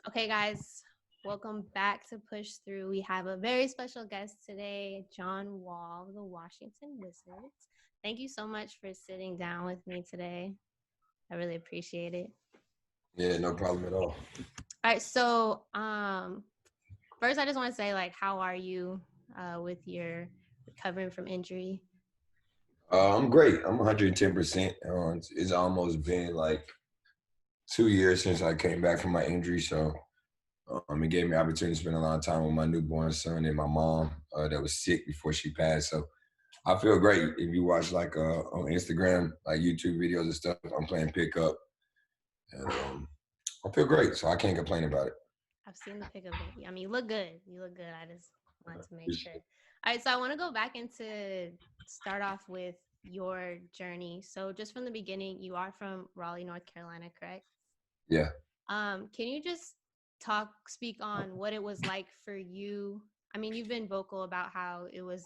Okay, guys, welcome back to Push Through. We have a very special guest today, John Wall, of the Washington Wizards. Thank you so much for sitting down with me today. I really appreciate it. Yeah, no problem at all. All right, so first I just want to say, like, how are you with your recovering from injury? I'm great. I'm 110%. It's almost been like 2 years since I came back from my injury. So it gave me the opportunity to spend a lot of time with my newborn son and my mom that was sick before she passed. So I feel great. If you watch like on Instagram, like YouTube videos and stuff, I'm playing pickup. And I feel great. So I can't complain about it. I've seen the pickup. I mean, you look good. You look good. I just wanted to make sure. All right, so I want to go back into start off with your journey. So just from the beginning, you are from Raleigh, North Carolina, correct? Yeah. Can you just speak on what it was like for you? I mean, you've been vocal about how it was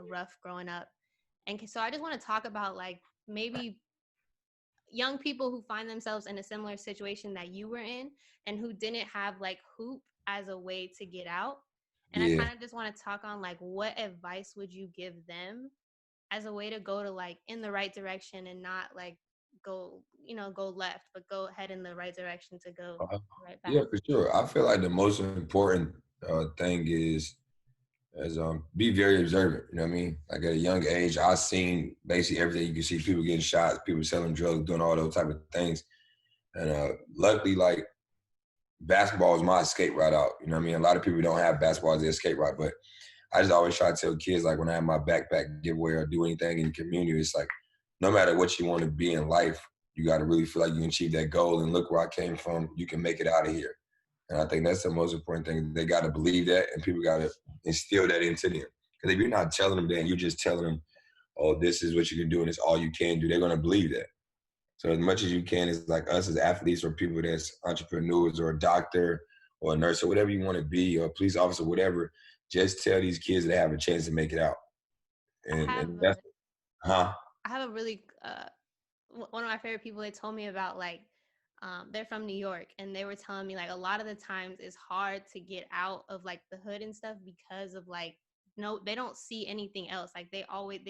rough growing up, and so I just want to talk about like maybe young people who find themselves in a similar situation that you were in and who didn't have like hoop as a way to get out. And I Yeah. kind of just want to talk on like what advice would you give them as a way to go to like in the right direction and not like go left, but go head in the right direction to go Uh, the right yeah, path. for sure. I feel like the most important thing is be very observant. You know what I mean? Like at a young age, I seen basically everything. You can see people getting shots, people selling drugs, doing all those type of things. And luckily, like basketball was my escape route out. You know what I mean? A lot of people don't have basketball as their escape route, but I just always try to tell kids like when I have my backpack giveaway or do anything in the community, it's like no matter what you want to be in life, you got to really feel like you can achieve that goal. And look where I came from. You can make it out of here. And I think that's the most important thing. They got to believe that, and people got to instill that into them. Because if you're not telling them that, and you're just telling them, "Oh, this is what you can do, and it's all you can do," they're gonna believe that. So as much as you can, it's like us as athletes or people that's entrepreneurs or a doctor or a nurse or whatever you want to be, or a police officer, whatever. Just tell these kids they have a chance to make it out, I have and a that's huh. I have a really one of my favorite people. They told me about like they're from New York, and they were telling me like a lot of the times it's hard to get out of like the hood and stuff because of like no, they don't see anything else. Like they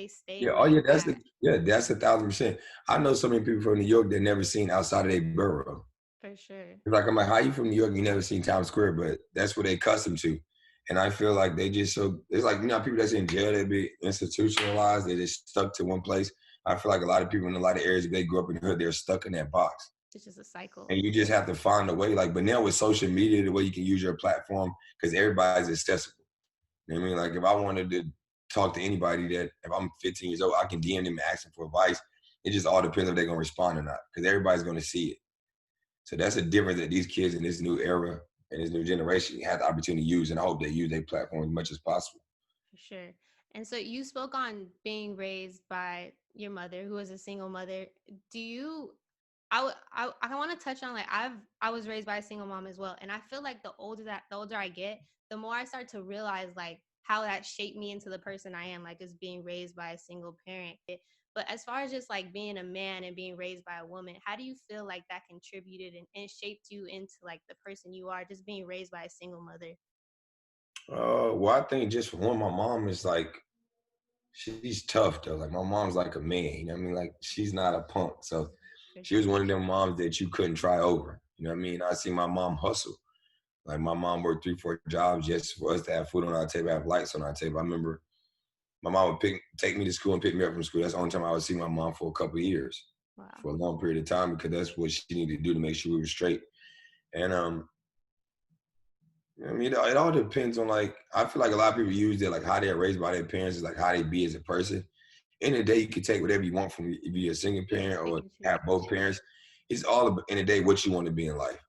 stay Yeah, where oh they're yeah, at. that's 1,000%. I know so many people from New York that never seen outside of their borough. For sure. I'm like, how you from New York? You never seen Times Square, but that's what they accustomed to. And I feel like they just so it's like people that's in jail, they be institutionalized, they just stuck to one place. I feel like a lot of people in a lot of areas, if they grew up in the hood, they're stuck in that box. It's just a cycle. And you just have to find a way. Like, but now with social media, the way you can use your platform, because everybody's accessible. You know what I mean? Like if I wanted to talk to anybody that if I'm 15 years old, I can DM them and ask them for advice. It just all depends if they're gonna respond or not. Because everybody's gonna see it. So that's a difference that these kids in this new era and this new generation have the opportunity to use, and I hope they use their platform as much as possible. For sure. And so you spoke on being raised by your mother, who was a single mother. Do you? I want to touch on like I was raised by a single mom as well, and I feel like the older I get, the more I start to realize like how that shaped me into the person I am, like just being raised by a single parent. But as far as just like being a man and being raised by a woman, how do you feel like that contributed and shaped you into like the person you are, just being raised by a single mother? Well, I think just for one, my mom is like she's tough though. Like my mom's like a man. You know what I mean? Like she's not a punk. So For she was sure. one of them moms that you couldn't try over. You know what I mean? I see my mom hustle. Like my mom worked 3, 4 jobs just for us to have food on our table, have lights on our table. I remember my mom would take me to school and pick me up from school. That's the only time I would see my mom for a couple of years, Wow. for a long period of time, because that's what she needed to do to make sure we were straight. And I mean, it all depends on like I feel like a lot of people use it like how they're raised by their parents is like how they be as a person. In the day, you can take whatever you want from if you're a single Yeah, parent pick or and have choose. both parents. It's all about, in the day what you want to be in life.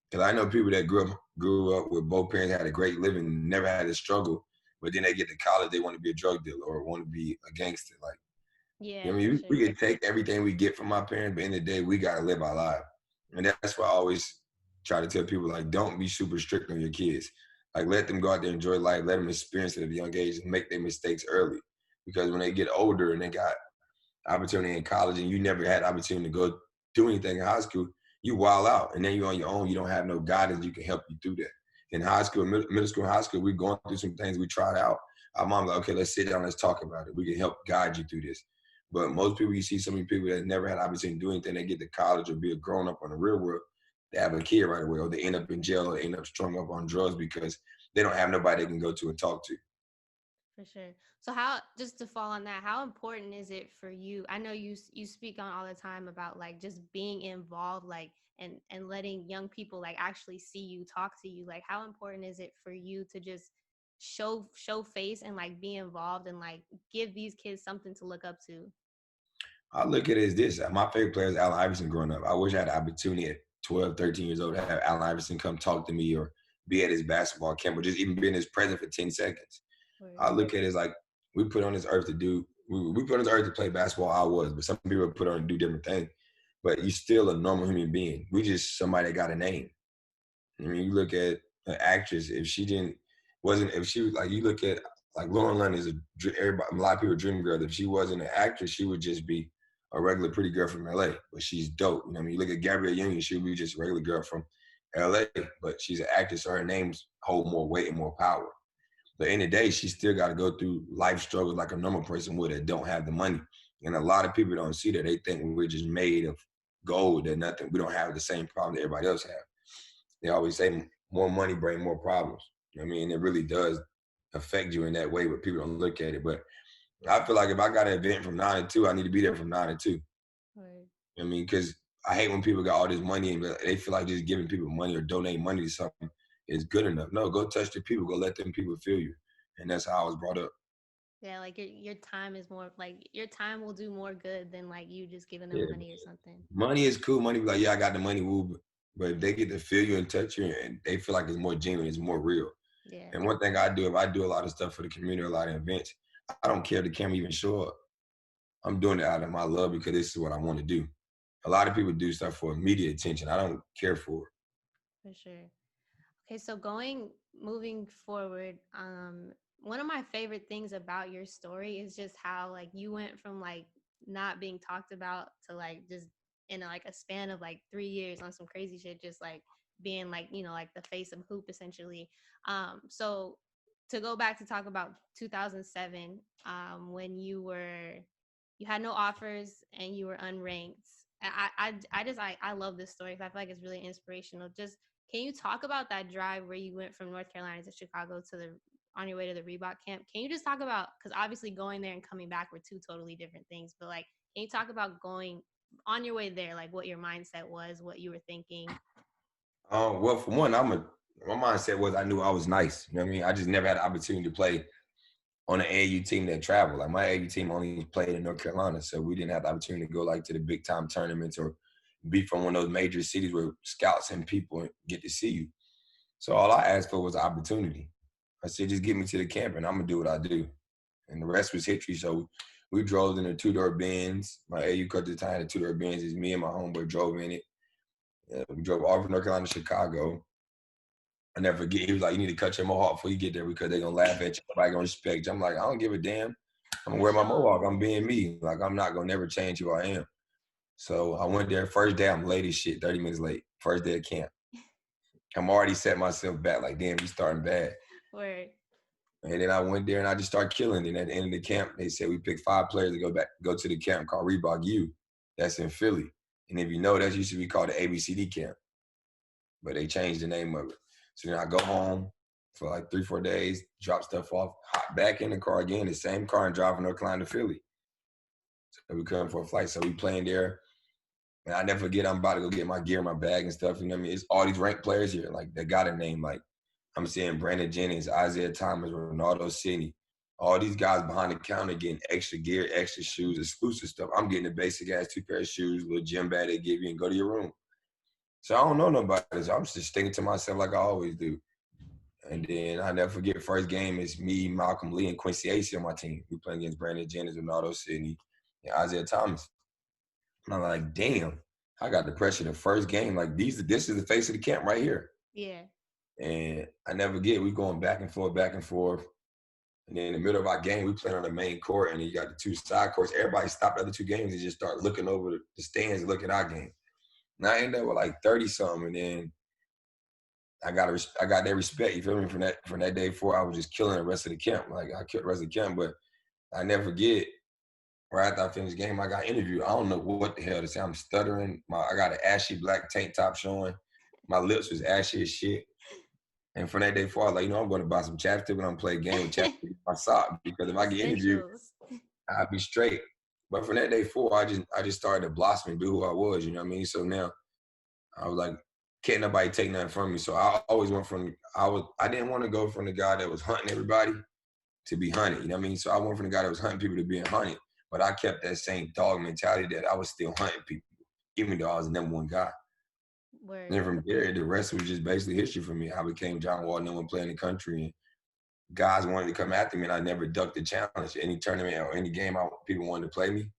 Because I know people that grew up with both parents had a great living, never had to struggle, but then they get to college, they want to be a drug dealer or want to be a gangster. Like you Yeah, know, what I for mean, we sure. can take everything we get from our parents, but in the day, we gotta live our life, and that's why I always try to tell people like, don't be super strict on your kids. Like, let them go out there and enjoy life, let them experience it at a young age, and make their mistakes early. Because when they get older and they got opportunity in college, and you never had opportunity to go do anything in high school, you wild out, and then you're on your own. You don't have no guidance. You can help you through that. In high school, middle school, high school, we're going through some things we tried out. Our mom's like, okay, let's sit down, let's talk about it. We can help guide you through this. But most people, you see so many people that never had opportunity to do anything, they get to college or be a grown up on the real world, they have a kid right away, or they end up in jail or end up strung up on drugs because they don't have nobody they can go to and talk to. For sure. So how, just to fall on that, how important is it for you? I know you speak on all the time about like just being involved, like and letting young people like actually see you, talk to you. Like how important is it for you to just show face and like be involved and like give these kids something to look up to? I look at it as this. My favorite player is Allen Iverson growing up. I wish I had the opportunity at 12, 13 years old to have Allen Iverson come talk to me or be at his basketball camp or just even be in his presence for 10 seconds. Word. I look at it as like we put on this earth to do, we put on this earth to play basketball. I was, but some people put on to do different things. But you're still a normal human being. We just somebody that got a name. I mean, you look at an actress. If she didn't, wasn't, if she was like, you look at like Lauren London is everybody, a lot of people dream girl. If she wasn't an actress, she would just be a regular pretty girl from LA. But she's dope. You know what I mean? You look at Gabrielle Union, she would be just a regular girl from LA, but she's an actress, so her names hold more weight and more power. But in the day, she still got to go through life struggles like a normal person would that don't have the money. And a lot of people don't see that. They think we're just made of gold, that nothing, we don't have the same problem that everybody else have. They always say more money bring more problems. I mean, it really does affect you in that way, but people don't look at it. But I feel like if I got an event from 9 to 2, I need to be there from 9 to 2. Word. I mean, because I hate when people got all this money and they feel like just giving people money or donating money to something is good enough. No, go touch the people, go let them people feel you. And that's how I was brought up. Yeah, like your time is more like your time will do more good than like you just giving them Yeah. money or something. Money is cool. Money be like, yeah, I got the money, woo. But if they get to feel you and touch you and they feel like it's more genuine, it's more real. Yeah. And one thing I do, if I do a lot of stuff for the community, a lot of events, I don't care if the camera even show up. I'm doing it out of my love because this is what I want to do. A lot of people do stuff for immediate attention. I don't care for it. For sure. Okay, so moving forward, one of my favorite things about your story is just how like you went from like not being talked about to like just in like a span of like 3 years on some crazy shit, just like being like, you know, like the face of hoop essentially. So to go back to talk about 2007, when you had no offers and you were unranked. I love this story because I feel like it's really inspirational. Just can you talk about that drive where you went from North Carolina to Chicago to the on your way to the Reebok camp? Can you just talk about, because obviously going there and coming back were two totally different things, but like can you talk about going on your way there, like what your mindset was, what you were thinking? Well, for one, my mindset was I knew I was nice. You know what I mean? I just never had the opportunity to play on an AAU team that traveled. Like my AAU team only played in North Carolina, so we didn't have the opportunity to go like to the big time tournaments or be from one of those major cities where scouts and people get to see you. So all I asked for was an opportunity. I said, just get me to the camp and I'm gonna do what I do. And the rest was history. So we drove in a two-door Benz. My AU coach at the time had a two-door Benz. It's me and my homeboy drove in it. We drove all from North Carolina to Chicago. I never forget. He was like, "You need to cut your mohawk before you get there because they're gonna laugh at you. Nobody gonna respect you." I'm like, "I don't give a damn. I'm gonna For wear my sure. mohawk. I'm being me. Like I'm not gonna never change who I am." So I went there. First day, I'm late as shit. 30 minutes late. First day of camp. I'm already set myself back. Like, damn, you starting bad. Word. And then I went there and I just started killing. And at the end of the camp, they said we picked 5 players to go to the camp called Reebok U. That's in Philly. And if you know, that used to be called the ABCD camp, but they changed the name of it. So then I go home for like 3-4 days, drop stuff off, hop back in the car again, the same car, and drive from North Carolina to Philly. So we come for a flight. So we playing there. And I never forget, I'm about to go get my gear, my bag and stuff. You know what I mean? It's all these ranked players here. Like they got a name. Like I'm seeing Brandon Jennings, Isaiah Thomas, Ronaldo Sidney. All these guys behind the counter getting extra gear, extra shoes, exclusive stuff. I'm getting the basic ass 2 pair of shoes, little gym bag they give you, and go to your room. So I don't know nobody. So I'm just thinking to myself like I always do. And then I never forget, first game is me, Malcolm Lee, and Quincy Acey on my team. We playing against Brandon Jennings, Ronaldo Sidney, and Isaiah Thomas. And I'm like, damn, I got the pressure the first game. Like this is the face of the camp right here. Yeah. And I never get, we going back and forth, back and forth. And then in the middle of our game, we playing on the main court, and then you got the 2 side courts. Everybody stopped the other 2 games and just start looking over the stands, looking at our game. And I ended up with like 30 something, and then I got that respect. You feel me? From that day forward, I was just killing the rest of the camp. Like I killed the rest of the camp, but I never forget. Right after I finished the game, I got interviewed. I don't know what the hell to say. I'm stuttering. I got an ashy black tank top showing. My lips was ashy as shit. And from that day forward, like, I'm going to buy some chapstick when I'm playing a game with chapstick in my sock, because if I get interviewed, Essentials. I'll be straight. But from that day forward, I just started to blossom and be who I was. You know what I mean? So now I was like, can't nobody take nothing from me. So I always went from I didn't want to go from the guy that was hunting everybody to be hunted. You know what I mean? So I went from the guy that was hunting people to being hunted. But I kept that same dog mentality that I was still hunting people, even though I was the number one guy. And Word. then from there, the rest was just basically history for me. I became John Wall, number one player in the country, and guys wanted to come after me, and I never ducked the challenge. Any tournament or any game people wanted to play me,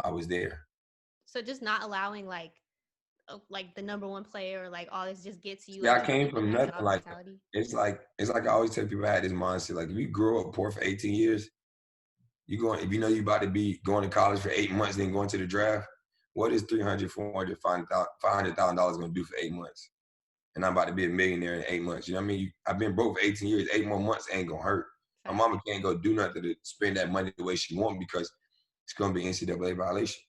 I was there. So just not allowing like the number one player or like all this just gets to you, Yeah, like I just came keeping from that nothing dog like that. mentality. It's like I always tell people, I had this mindset. Like if you grow up poor for 18 years, if you know you about to be going to college for 8 months, then going to the draft, what is 300, 400, $500,000 going to do for 8 months? And I'm about to be a millionaire in 8 months. You know what I mean? I've been broke for 18 years. 8 more months ain't gonna hurt. My Fact. mama can't go do nothing to spend that money the way she want, because it's gonna be NCAA violation.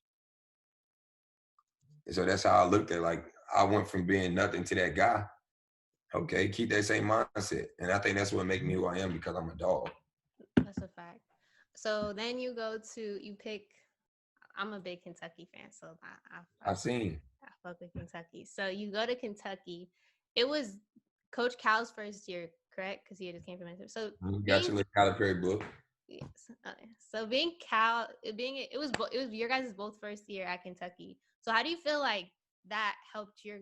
And so that's how I looked at it. Like I went from being nothing to that guy. Okay, keep that same mindset. And I think that's what makes me who I am, because I'm a dog. That's a fact. So then you pick. I'm a big Kentucky fan, so I I've seen. I fuck with Kentucky. So you go to Kentucky. It was Coach Cal's first year, correct? Because he just came from Minnesota. So You got being your little Calipari book. yes, so being Cal, it was your guys' both first year at Kentucky. So how do you feel like that help you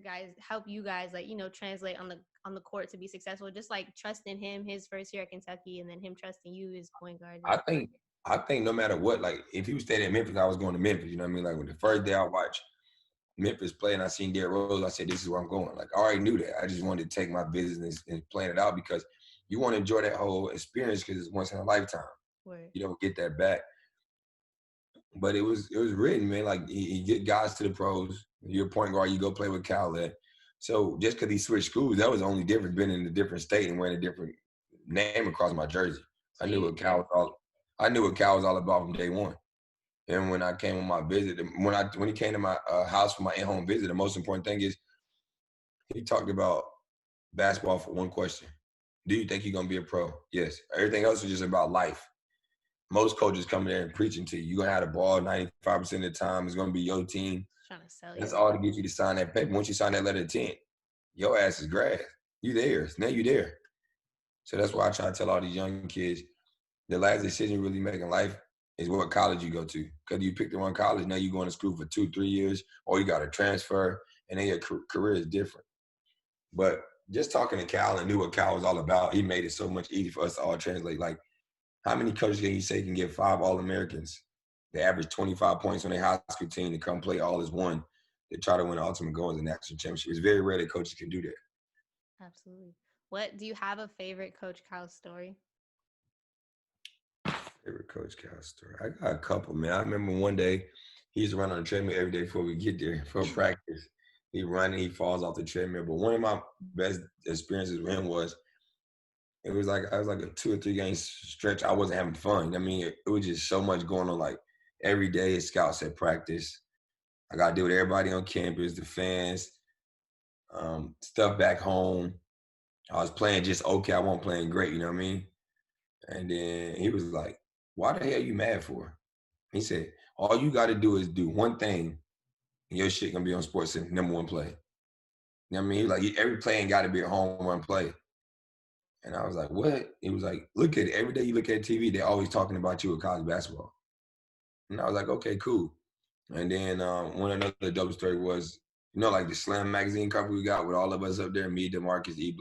guys like translate on the court to be successful? Just like trusting him his first year at Kentucky, and then him trusting you as point guard. I think I think no matter what, like if he was staying in Memphis, I was going to Memphis. You know what I mean? Like when the first day Okay, I watched Memphis play and I seen Derrick Rose, I said, this is where I'm going. Like I already knew that. I just wanted to take my business and plan it out, because you want to enjoy that whole experience, because it's once in a lifetime. word. You don't get that back. But it was written, man. Like he get guys to the pros. You're a point guard, you go play with Cal. So just because he switched schools, that was the only difference, being in a different state and wearing a different name across my jersey. I So knew you what Cal yeah, was all I knew what Cal was all about from day one. And when I came on my visit, when he came to my house for my in-home visit, the most important thing is he talked about basketball for one question. Do you think you're gonna be a pro? Yes. Everything else is just about life. Most coaches come there and preaching to you. You're gonna have the ball 95% of the time. It's gonna be your team. trying to sell That's you. all to get you to sign that paper. Once you sign that letter of intent, your ass is grass. You there. Now you there. So that's why I try to tell all these young kids, the last decision you really make in life is what college you go to. Because you pick the wrong college, now you're going to school for 2, 3 years, or you got to transfer, and then your career is different. But just talking to Cal and knew what Cal was all about, he made it so much easier for us to all translate. Like, how many coaches can you say can get 5 All-Americans? They average 25 points on their high school team to come play all as one. They try to win the ultimate goal in the national championship. It's very rare that coaches can do that. Absolutely. What do you have a favorite Coach Cal story? Favorite Coach Cal story. I got a couple, man. I remember one day he used to run on the treadmill every day before we get there for practice. He run and he falls off the treadmill. But one of my best experiences with him was it was like I was like a 2 or 3 game stretch. I wasn't having fun. I mean, it was just so much going on. Like every day, scouts at practice. I got to deal with everybody on campus, the fans, stuff back home. I was playing just okay. I wasn't playing great. You know what I mean? And then he was like, "Why the hell you mad for?" He said, "All you got to do is do one thing, and your shit gonna be on Sports Center, number one play." You know what I mean? Like every play ain't got to be a home run play. And I was like, "What?" He was like, "Look at it. Every day you look at TV, they're always talking about you with college basketball." And I was like, "Okay, cool." And then one another double story was, like the Slam magazine cover we got with all of us up there, me, DeMarcus, E.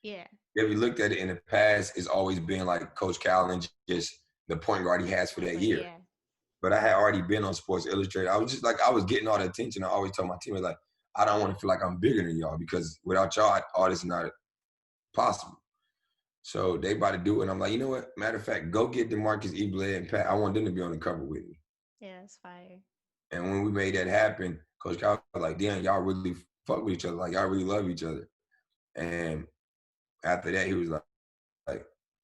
Yeah. If you looked at it in the past, it's always been like Coach Cal and just the point guard he has for that But year. yeah. But I had already been on Sports Illustrated. I was just like, I was getting all the attention. I always told my teammates, like, I don't want to feel like I'm bigger than y'all, because without y'all, all this is not possible. So they about to do it. And I'm like, you know what? Matter of fact, go get DeMarcus, E. and Pat. I want them to be on the cover with me. Yeah, that's fire. And when we made that happen, Coach Cal was like, damn, y'all really fuck with each other. Like y'all really love each other. And after that, he was like,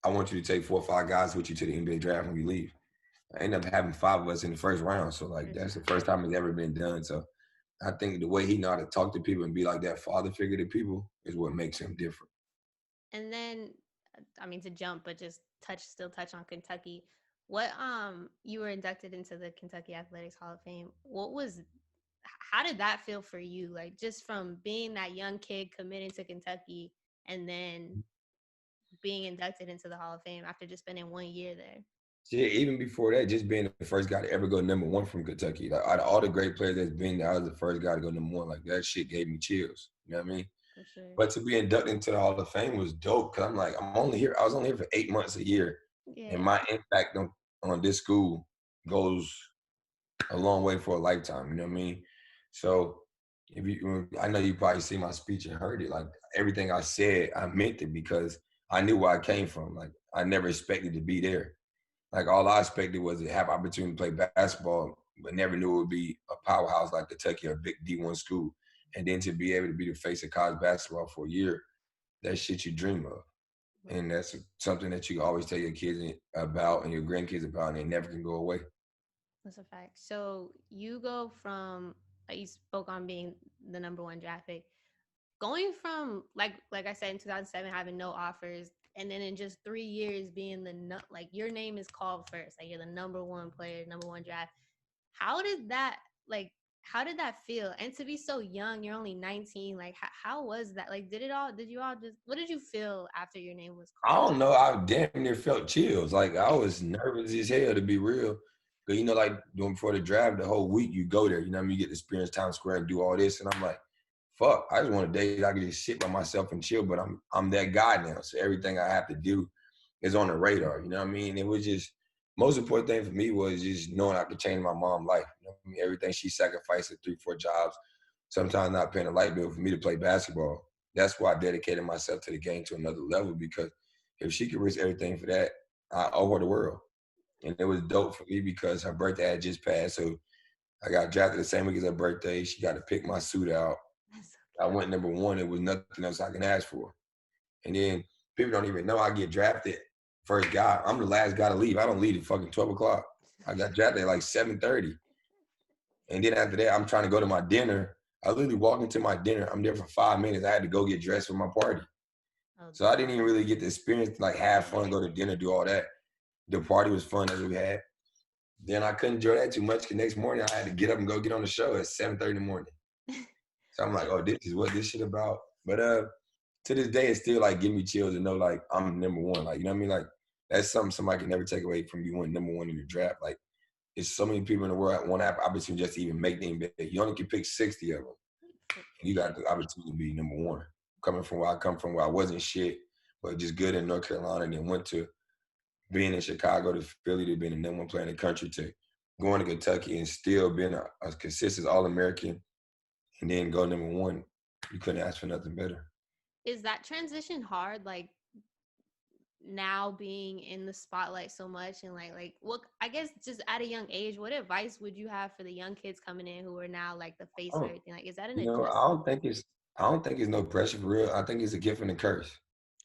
I want you to take 4 or 5 guys with you to the NBA draft when you leave. I ended up having 5 of us in the first round. So like First that's the round. first time it's ever been done. So I think the way he know how to talk to people and be like that father figure to people is what makes him different. And then, I mean, to jump, but just still touch on Kentucky. What you were inducted into the Kentucky Athletics Hall of Fame. What was how did that feel for you? Like just from being that young kid committing to Kentucky and then being inducted into the Hall of Fame after just spending 1 year there. Yeah, even before that, just being the first guy to ever go #1 from Kentucky. Like out of all the great players that's been there, I was the first guy to go #1. Like that shit gave me chills. You know what I mean? For sure. But to be inducted into the Hall of Fame was dope because I'm like, I'm only here. I was only here for 8 months a year, and Yeah. my impact on this school goes a long way for a lifetime. You know what I mean? So if you, I know you probably see my speech and heard it. Like everything I said, I meant it because I knew where I came from. Like I never expected to be there. Like all I expected was to have opportunity to play basketball, but never knew it would be a powerhouse like Kentucky, a big D1 school. And then to be able to be the face of college basketball for a year, that shit you dream of. And that's something that you always tell your kids about and your grandkids about, and they never can go away. That's a fact. So you go from you spoke on being the number one draft pick, going from like I said in 2007 having no offers, and then in just 3 years being like your name is called first, like you're the number one player, number one draft. How did that like? How did that feel? And to be so young, you're only 19. Like, how was that? Like, did it all? Did you all just? What did you feel after your name was I called? don't know. I damn near felt chills. Like I was nervous as hell to be real. Cause like doing before the draft, the whole week you go there. You know what I mean? You get to experience Times Square and do all this. And I'm like, fuck, I just want a day I can just sit by myself and chill. But I'm that guy now. So everything I have to do is on the radar. You know what I mean? It was just most important thing for me was just knowing I could change my mom's life. You know what I mean? Everything she sacrificed at 3, 4 jobs, sometimes not paying a light bill for me to play basketball. That's why I dedicated myself to the game to another level because if she could risk everything for that, I owe her the world. And it was dope for me because her birthday had just passed. So I got drafted the same week as her birthday. She got to pick my suit out. That's so I cute. went #1. It was nothing else I can ask for. And then people don't even know I get drafted first guy. I'm the last guy to leave. I don't leave at fucking 12 o'clock. I got drafted at like 7:30. And then after that, I'm trying to go to my dinner. I literally walk into my dinner. I'm there for 5 minutes. I had to go get dressed for my party. Oh, So I didn't even really get the experience to like have yeah. fun, go to dinner, do all that. The party was fun as we had. Then I couldn't enjoy that too much because next morning I had to get up and go get on the show at 7:30 in the morning. So I'm like, Wait, oh, this is what this shit about. But to this day, it's still like give me chills to know like I'm #1. Like, you know what I mean? Like that's something somebody can never take away from you when #1 in the draft. Like it's so many people in the world that want to have opportunity just to even make the NBA. You only can pick 60 of them. for You got sure. the opportunity to be #1. Coming from where I come from, where I wasn't shit, but just good in North Carolina, and then went to being in Chicago to Philly to being the #1 player in the country to going to Kentucky and still being a consistent All American and then go #1. You couldn't ask for nothing better. Is that transition hard? Like now being in the spotlight so much and like what I guess just at a young age, what advice would you have for the young kids coming in who are now like the face of Oh, everything? Like is that an you know, adjustment? I don't think it's no pressure for real. I think it's a gift and a curse.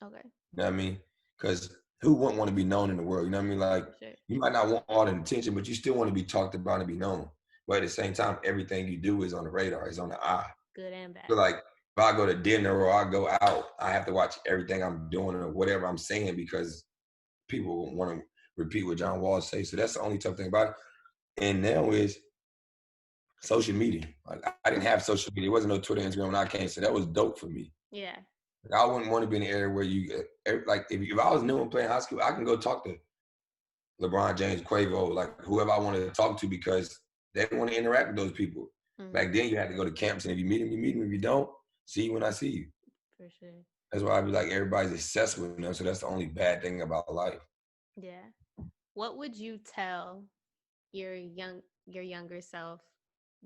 Okay, You know what I mean? Because who wouldn't want to be known in the world? You know what I mean? Like for sure. you might not want all the attention, but you still want to be talked about and be known. But at the same time, everything you do is on the radar, is on the eye. Good and So bad. like if I go to dinner or I go out, I have to watch everything I'm doing or whatever I'm saying because people want to repeat what John Wall say. So that's the only tough thing about it. And now is social media. Like I didn't have social media. It wasn't no Twitter, Instagram when I came. So that was dope for me. Yeah, Like, I wouldn't want to be in an area where like if I was new and playing high school, I can go talk to LeBron James, Quavo, like whoever I wanted to talk to because they want to interact with those people. Back mm-hmm. then, you had to go to camps, and if you meet them, you meet them. If you don't, see you when I see you. For sure. That's why I be like everybody's obsessed with them. So that's the only bad thing about life. Yeah. What would you tell your younger self,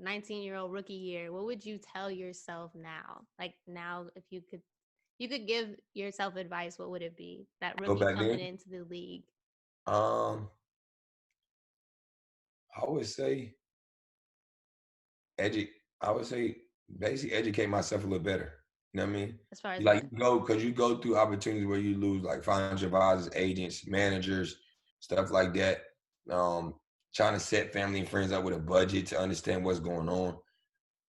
19-year-old rookie year? What would you tell yourself now? Like now if you could give yourself advice, what would it be? That Go rookie back coming then. into the league. Um, I would say I would say basically educate myself a little better. You know what I mean? As far You as like what? you go because you go through opportunities where you lose like financial advisors, agents, managers, stuff like that. Um, Trying to set family and friends up with a budget to understand what's going on,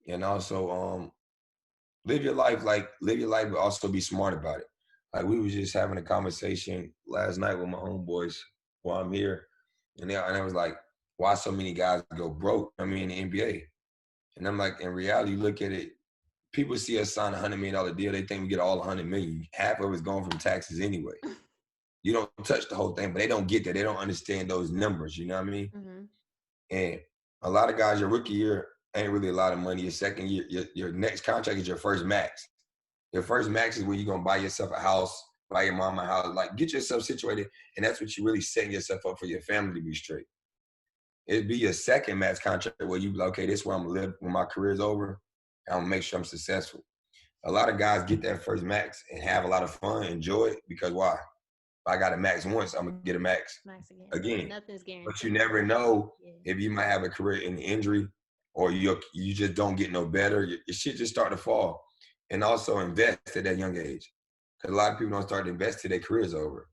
and also live your life, but also be smart about it. Like we was just having a conversation last night with my homeboys while I'm here, and I was like, why so many guys go broke? I mean, in the NBA, and I'm like, in reality, you look at it. People see us sign $100 million deal, they think we get all 100 million. Half of it's going from taxes anyway. You don't touch the whole thing, but they don't get that. They don't understand those numbers. You know what I mean? Mm-hmm. And a lot of guys, your rookie year ain't really a lot of money. Your second year, your next contract is your first max. Your first max is where you're gonna buy yourself a house, buy your mama a house, like get yourself situated, and that's what you really setting yourself up for your family to be straight. It'd be your second max contract where you be like, okay, this is where I'm gonna live when my career's over. I'm gonna make sure I'm successful. A lot of guys get that first max and have a lot of fun, enjoy it because why? If I got a max once, I'm gonna get a max Max again. Yeah, again. nothing's But you guaranteed. never know Yeah. if you might have a career in injury or you just don't get no better. Your shit just start to fall. And also invest at that young age. Because a lot of people don't start to invest till their career's over.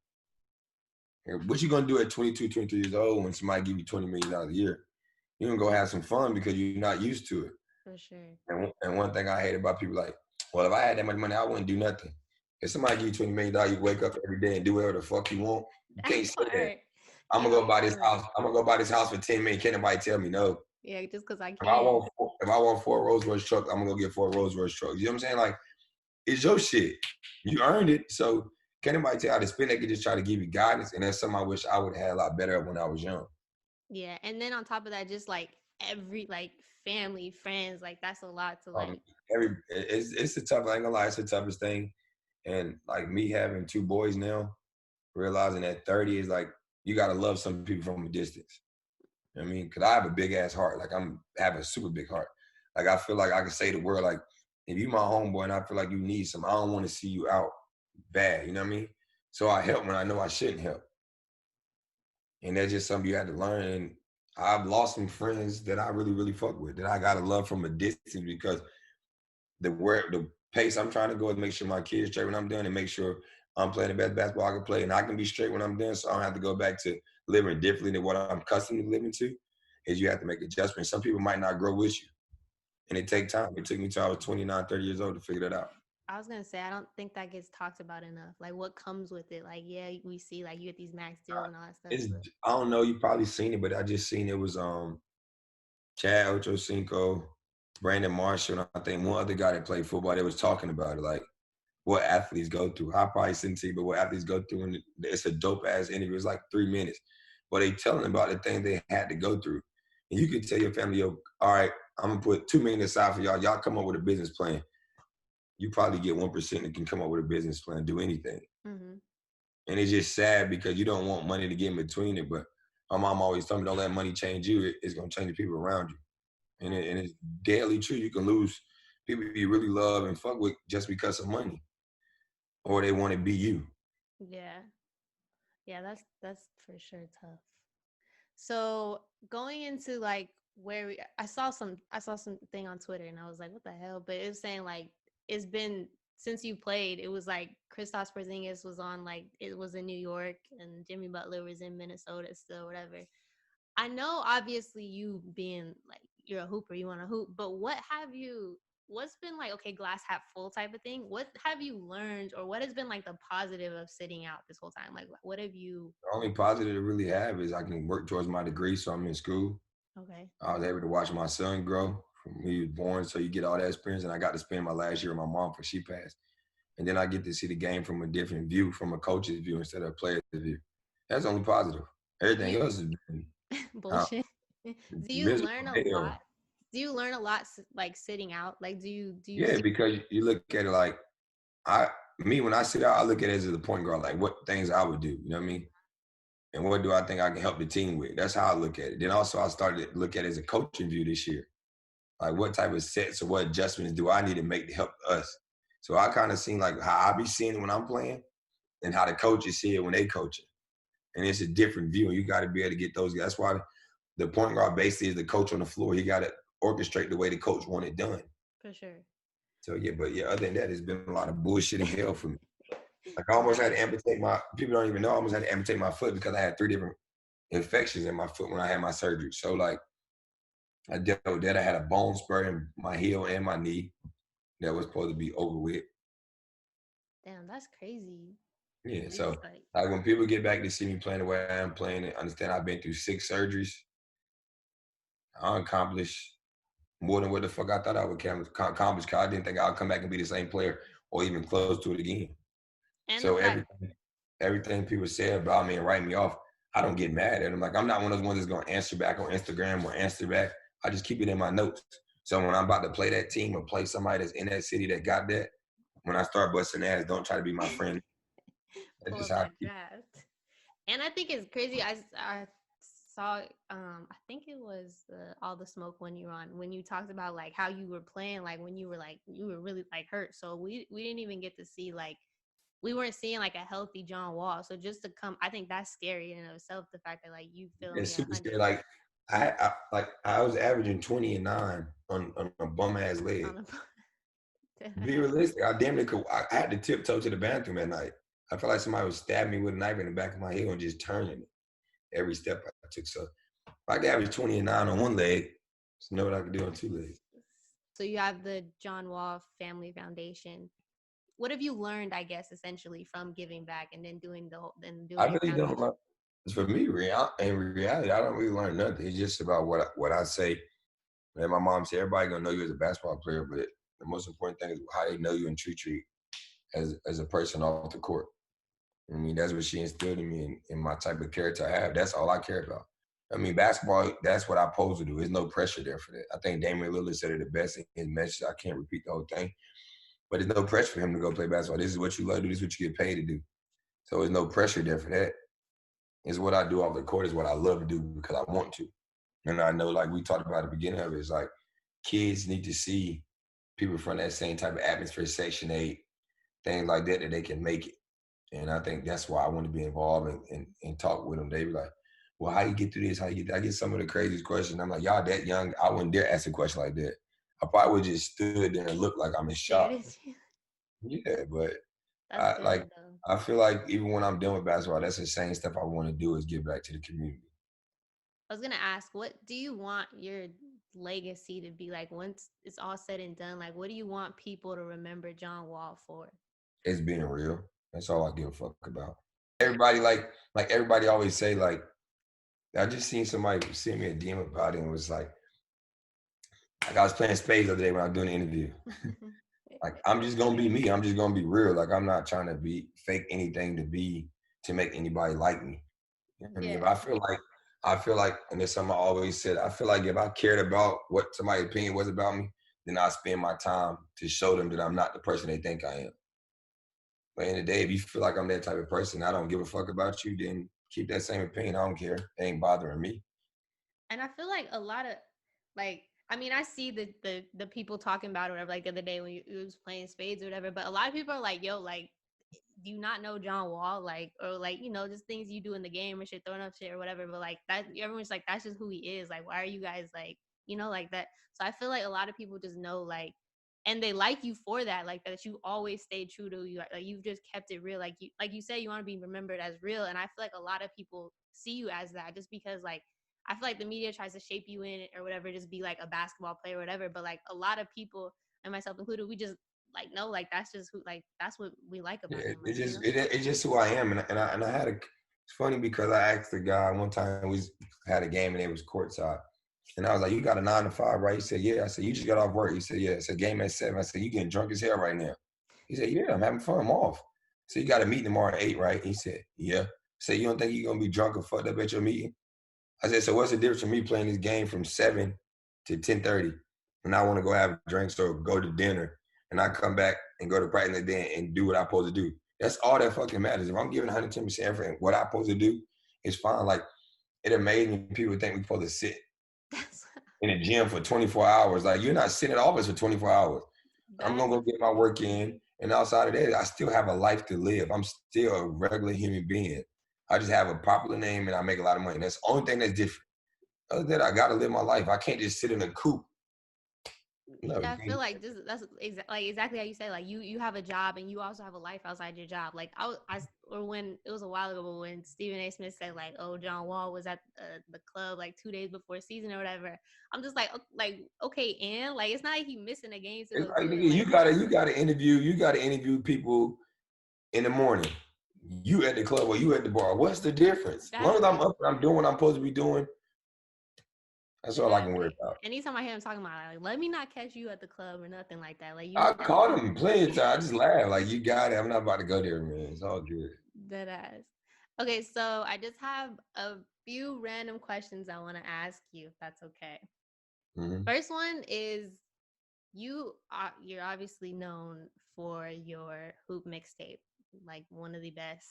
What you gonna do at 22, 23 years old when somebody give you $20 million a year? You're gonna go have some fun because you're not used to it. For sure. And one thing I hate about people like, well, if I had that much money, I wouldn't do nothing. If somebody give you $20 million, you wake up every day and do whatever the fuck you want. You That can't say that. part. I'm Can't gonna go say buy this no. house. I'm gonna go buy this house for 10 million. Can't nobody tell me no. Yeah, just because I If I can. want if I want four Rolls Royce trucks, I'm gonna go get four Rolls Royce trucks. You know what I'm saying? Like it's your shit. You earned it. So can't nobody tell you how to spend. They could just try to give you guidance, and that's something I wish I would have had a lot better of when I was young. Yeah, and then on top of that, just like every like family, friends, like that's a lot to Um, like. it's a tough. I ain't gonna lie, it's the toughest thing. And like me having two boys now, realizing that 30 is like you gotta love some people from a distance. You know what I mean, because I have a big ass heart. Like I'm have a super big heart. Like I feel like I can say the word like if you my homeboy and I feel like you need some, I don't want to see you out bad. You know what I mean? So I help when I know I shouldn't help, and that's just something you had to learn. And I've lost some friends that I really really fuck with that I gotta love from a distance because the pace I'm trying to go is make sure my kids straight when I'm done and make sure I'm playing the best basketball I can play and I can be straight when I'm done. So I don't have to go back to living differently than what I'm accustomed to living to. Is you have to make adjustments. Some people might not grow with you. And it take time. It took me till I was 29, 30 years old to figure that out. I was gonna say I don't think that gets talked about enough. Like what comes with it. Like yeah, we see like you get these max deals and all that stuff, It's but I don't know, you probably seen it, but I just seen it was Chad Ochocinco, Brandon Marshall, and I think one other guy that played football, they was talking about it. Like what athletes go through. I probably shouldn't see, but what athletes go through, and it's a dope ass interview. It's like 3 minutes, but they telling about the things they had to go through. And you could tell your family, yo, all right, I'm gonna put 2 million aside for y'all. Y'all come up with a business plan. You probably get 1% that can come up with a business plan, do anything. mm-hmm. And it's just sad because you don't want money to get in between it. But my mom always told me, don't let money change you. It's gonna change the people around you. Right. And it's deadly true. You can lose people you really love and fuck with just because of money, or they want to be you. Yeah. Yeah, that's for sure tough. So going into like where I saw something on Twitter and I was like, what the hell? But it was saying like it's been since you played, it was like Kristaps Porzingis was on like it was in New York and Jimmy Butler was in Minnesota still, whatever. I know obviously you being like you're a hooper, you want to hoop, but what's been like okay, glass half full type of thing? What have you learned or what has been like the positive of sitting out this whole time? Like what have you The only positive to really have is I can work towards my degree, so I'm in school. okay. I was able to watch my son grow from when he was born, so you get all that experience. And I got to spend my last year with my mom before she passed. And then I get to see the game from a different view, from a coach's view instead of a player's view. That's the only positive. Do Everything you else has been uh, bullshit. Do you miserable learn a hell. lot? Do you learn a lot like sitting out? Like do you Yeah, see because you look at it like I me when I sit out, I look at it as a point guard, like what things I would do. You know what I mean? And what do I think I can help the team with? That's how I look at it. Then also I started to look at it as a coaching view this year. Like what type of sets or what adjustments do I need to make to help us? So I kind of seen like how I be seeing it when I'm playing and how the coaches see it when they coaching. And it's a different view. And you got to be able to get those guys. That's why the point guard basically is the coach on the floor. He got to orchestrate the way the coach wanted done. For sure. So yeah, but yeah, other than that, it's been a lot of bullshit and hell for me. Like I almost had to Nice. amputate my. People don't even know I almost had to amputate my foot because I had 3 different infections in my foot when I had my surgery. So like I dealt with that. I had a bone spur in my heel and my knee that was supposed to be over with. Damn, that's crazy. Yeah. At least So like like when people get back to see me playing the way I am playing it, understand I've been through 6 surgeries. I accomplished more than what the fuck I thought I would accomplish. Cause I didn't think I'd come back and be the same player or even close to it again. and the So fact everything people say about me and write me off, I don't get mad at them. Like I'm not one of those ones that's gonna answer back on Instagram or answer back. I just keep it in my notes. So when I'm about to play that team or play somebody that's in that city that got that, when I start busting ass, don't try to be my friend. That's pull just up how I that keep. draft. And I think it's crazy. I saw I think it was all the smoke when you were on when you talked about like how you were playing like you were really like hurt. So we didn't even get to see like we weren't seeing like a healthy John Wall. So just to come, I think that's scary in and of itself. The fact that like you feeling It's me 100 super scary. Like I was averaging 20 and 9 on a bum ass leg. on a Be realistic. I damn near could. I had to tiptoe to the bathroom at night. I felt like somebody was stabbing me with a knife in the back of my heel and just turning it every step I took. So if I could average 20 and 9 on one leg, just know what I could do on 2 legs. So you have the John Wall Family Foundation. What have you learned, I guess, essentially from giving back and then doing I your really don't. foundation? For me, in reality, I don't really learn nothing. It's just about what I say. And my mom said, everybody gonna know you as a basketball player, but the most important thing is how they know you and treat you as a person off the court. I mean, that's what she instilled in me in my type of character I have. That's all I care about. I mean, basketball, that's what I'm supposed to do. There's no pressure there for that. I think Damian Lillard said it the best in his message. I can't repeat the whole thing, but there's no pressure for him to go play basketball. This is what you love to do. This is what you get paid to do. So there's no pressure there for that. It's what I do off the court is what I love to do because I want to. And I know, like we talked about at the beginning of it, it's like kids need to see people from that same type of atmosphere, Section 8, things like that, that they can make it. And I think that's why I want to be involved and talk with them. They be like, well, how you get through this? How you get that? I get some of the craziest questions. I'm like, y'all that young, I wouldn't dare ask a question like that. I probably would just stood there and looked like I'm in Scared shock. is Yeah, but that's I like good though. I feel like even when I'm done with basketball, that's the same stuff I want to do is give back to the community. I was gonna ask, what do you want your legacy to be like once it's all said and done? Like, what do you want people to remember John Wall for? It's being real. That's all I give a fuck about. Everybody like everybody always say like I just seen somebody send me a DM about it and was like I was playing spades the other day when I was doing the interview. Like I'm just gonna be me. I'm just gonna be real. Like I'm not trying to be fake anything to make anybody like me. I mean, if Yeah. I feel like, and there's something I always said, I feel like if I cared about what somebody's opinion was about me, then I spend my time to show them that I'm not the person they think I am. But in the day, if you feel like I'm that type of person, I don't give a fuck about you, then keep that same opinion. I don't care. It ain't bothering me. And I feel like a lot of like I mean, I see the people talking about it or whatever, like the other day when you was playing spades or whatever, but a lot of people are like, yo, like, do you not know John Wall? Like, or like, just things you do in the game or shit, throwing up shit or whatever. But like that everyone's like, that's just who he is. Like, why are you guys like, like that? So I feel like a lot of people just know like and they like you for that, like that you always stay true to you. Like you've just kept it real. Like you say you want to be remembered as real. And I feel like a lot of people see you as that just because like I feel like the media tries to shape you in or whatever, just be like a basketball player or whatever. But like a lot of people, and myself included, we just like no, like that's just who, like that's what we like about Yeah, him, like it's just who I am, and I had a. It's funny because I asked the guy one time we had a game and it was courtside, and I was like, "You got a 9 to 5, right?" He said, "Yeah." I said, "You just got off work." He said, "Yeah." It's a game at 7. I said, "You getting drunk as hell right now?" He said, "Yeah, I'm having fun. I'm off." So you got a meeting tomorrow at 8, right? He said, "Yeah." I said, "You don't think you're gonna be drunk or fucked up at your meeting?" I said, "So what's the difference from me playing this game from 7 to 10:30, and I want to go have drinks or go to dinner, and I come back and go to practice the day and do what I'm supposed to do? That's all that fucking matters. If I'm giving 110% effort and what I'm supposed to do, it's fine." Like it amazes me people think we're supposed to sit that's in a gym for 24 hours. Like you're not sitting at office for 24 hours. I'm that's gonna go get my work in, and outside of that, I still have a life to live. I'm still a regular human being. I just have a popular name and I make a lot of money. That's the only thing that's different. Other than that, I gotta live my life. I can't just sit in a coop No, I feel you like this that's like exactly how you say, like you have a job and you also have a life outside your job. Like or when it was a while ago, but when Stephen A. Smith said like, oh, John Wall was at the club like 2 days before season or whatever. I'm just like okay, and like it's not like he missing a game to it's go like do it. nigga, Like you gotta interview people in the morning. You at the club or you at the bar. What's the difference? As long that's as I'm it. up and I'm doing what I'm supposed to be doing, that's all I can worry Exactly. about. Anytime I hear him talking about like, let me not catch you at the club or nothing like that. Like I you caught him plenty of times. I just laugh. Like, you got it. I'm not about to go there, man. It's all good. dead ass. Okay, so I just have a few random questions I want to ask you, if that's okay. Mm-hmm. First one is you're obviously known for your hoop mixtape, like one of the best.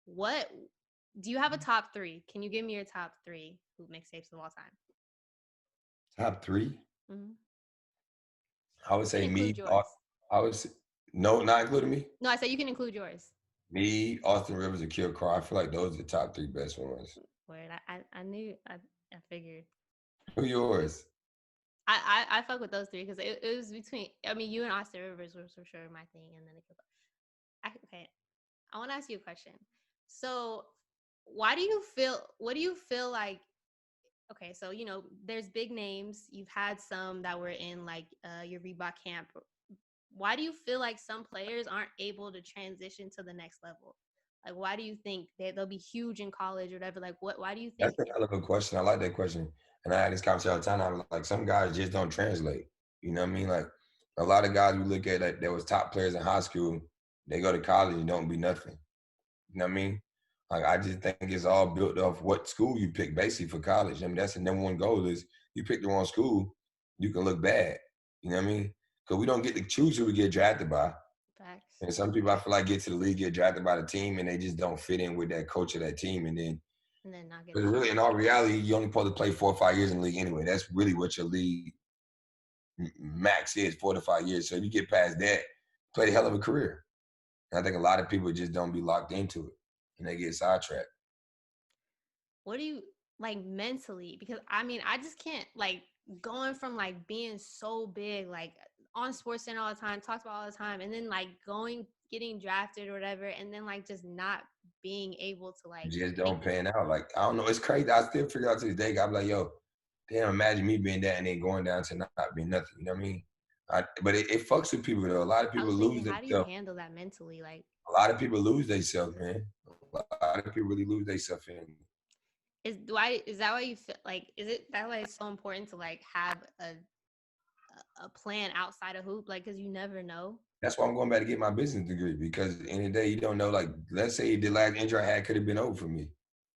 What do you have a top three? Can you give me your top three hoop mixtapes of all time? Top three, Mm-hmm. I would You can say include me. yours. I would say, no, not including me. No, I said you can include yours. Me, Austin Rivers, and Kill Cry. I feel like those are the top three best ones. Word, I knew I figured. Who yours? I fuck with those three because it was between. I mean, you and Austin Rivers was for sure my thing, and then okay. I want to ask you a question. So, why do you feel? What do you feel like? Okay, so there's big names. You've had some that were in like your Reebok camp. Why do you feel like some players aren't able to transition to the next level? Like, why do you think they'll be huge in college or whatever? Like, what? Why do you That's think? a hell of a question. I like that question. And I had this conversation all the time. I was like, some guys just don't translate. You know what I mean? Like, a lot of guys we look at that was top players in high school, they go to college and don't be nothing. You know what I mean? Like, I just think it's all built off what school you pick basically for college. I mean, that's the number one goal is you pick the wrong school, you can look bad. You know what I mean? Because we don't get to choose who we get drafted by. Facts. And some people I feel like get to the league, get drafted by the team, and they just don't fit in with that coach of that team. And then, And then not get because picked. really, in all reality, you only supposed to play 4 or 5 years in the league anyway. That's really what your league max is, 4 to 5 years. So if you get past that, play a hell of a career. And I think a lot of people just don't be locked into it, and they get sidetracked. What do you like mentally? Because I mean, I just can't like going from like being so big, like on Sports Center all the time, talked about all the time, and then like getting drafted or whatever, and then like just not being able to like Just make don't pan out. Like, I don't know. It's crazy. I still figure out to this day, I'm like, yo, damn, imagine me being that and then going down to not being nothing. You know what I mean? But it fucks with people though. A lot of I people was lose thinking, how do you themselves. handle that mentally? Like, A lot of people lose themselves, man. A lot of people really lose themselves in. is that why you feel like is it that why it's so important to like have a plan outside of hoop? Like, because you never know. That's why I'm going back to get my business degree because at the end of the day, you don't know. Like, let's say the last injury I had could have been over for me,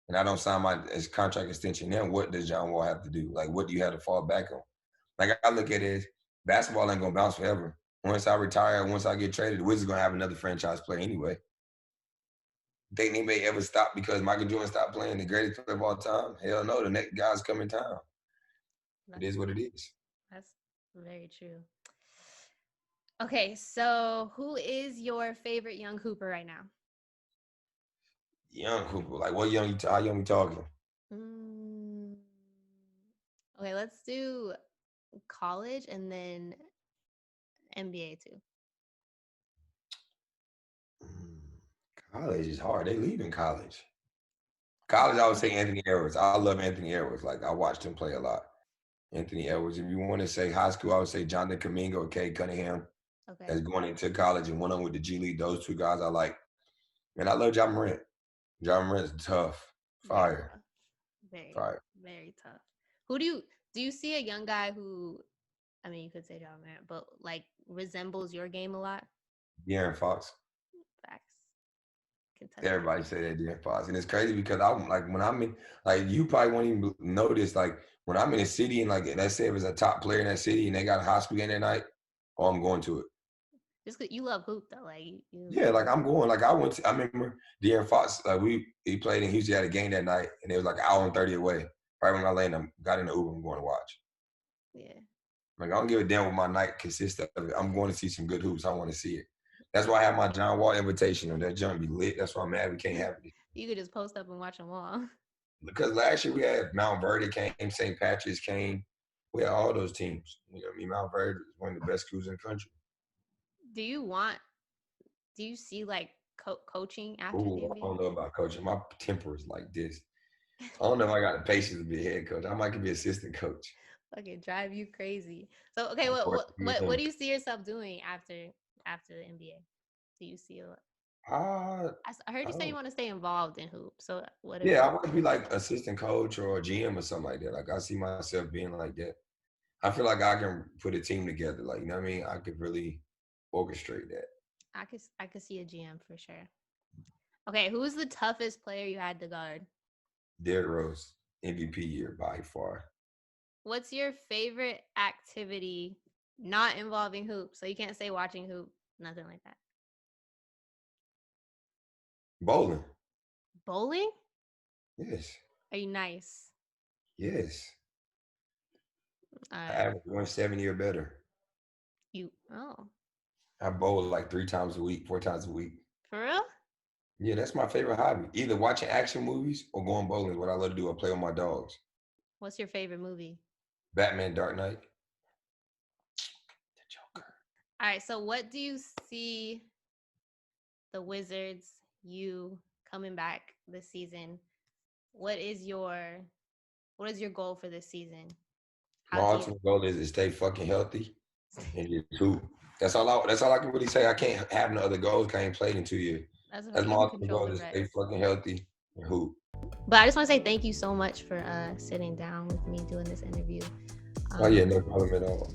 and I don't sign my as contract extension. Then what does John Wall have to do? Like, what do you have to fall back on? Like, I look at it as basketball ain't gonna bounce forever. Once I retire, once I get traded, the Wizards gonna have another franchise player anyway. Think they may ever stop because Michael Jordan stopped playing the greatest player of all time? Hell no, the next guy's coming town. It That's is what it is. that's very true. Okay, so who is your favorite young hooper right now? Young Hooper, like what young? How young we talking? Mm, okay, let's do college and then NBA too. College is hard. They leaving college. College, I would say Anthony Edwards. I love Anthony Edwards. Like, I watched him play a lot. Anthony Edwards. If you want to say high school, I would say Jonathan Kaminga or Cade Cunningham. Okay, That's going into college and one on with the G League. Those two guys I like. And I love John Morant. John Morant's tough. very Fire. tough. Very, Fire. very tough. Who do you see a young guy who I mean you could say John Morant, but like resembles your game a lot? De'Aaron Fox. Facts. Can touch on Everybody say that De'Aaron Fox. And it's crazy because I'm like, when I'm in, like, you probably won't even notice, like, when I'm in a city and, like, let's say it was a top player in that city and they got a high school game that night, oh, I'm going to it. just cause you love hoop though, like Yeah, like, I'm going. Like, I remember De'Aaron Fox, like, he played in Houston, had a game that night, and it was like an hour and 30 away. Right when I landed, I got in the Uber, I'm going to watch. yeah. Like, I don't give a damn what my night consists of. I'm going to see some good hoops. I want to see it. That's why I have my John Wall invitation. That junk be lit. That's why I'm mad we can't have it. You could just post up and watch them all. Because last year we had Mount Verdi came, St. Patrick's came. We had all those teams. You know what I mean? Mount Verdi is one of the best schools in the country. Do you want? Do you see like coaching after the Ooh, I NBA? don't know about coaching. My temper is like this. I don't know if I got the patience to be a head coach. I might be assistant coach. Okay, drive you crazy. So okay, Of what course, what what GM. what do you see yourself doing after the NBA? Do you see a Uh, I heard I you say you don't. want to stay involved in hoops. So what are Yeah, you? I want to be like assistant coach or a GM or something like that. Like I see myself being like that. I feel like I can put a team together. Like you know what I mean? I could really orchestrate that. I could see a GM for sure. Okay, who's the toughest player you had to guard? Derrick Rose MVP year by far. What's your favorite activity not involving hoops? So you can't say watching hoop, nothing like that. Bowling. Bowling? Yes. Are you nice? Yes. All I right. average 170 or better. You oh, I bowl like 3 times a week, 4 times a week. for real? Yeah, that's my favorite hobby. Either watching action movies or going bowling is what I love to do. I play with my dogs. What's your favorite movie? Batman Dark Knight. The Joker. All right. So what do you see the Wizards you coming back this season? What is your what is your goal for this season? My How do you ultimate goal is to stay fucking healthy and just hoop. That's all I can really say. I can't have no other goals. I ain't played in 2 years. that's right, That's you my can ultimate control goal the is to stay rest. fucking healthy and hoop. But I just want to say thank you so much for sitting down with me doing this interview. Oh yeah, Um, no problem at all.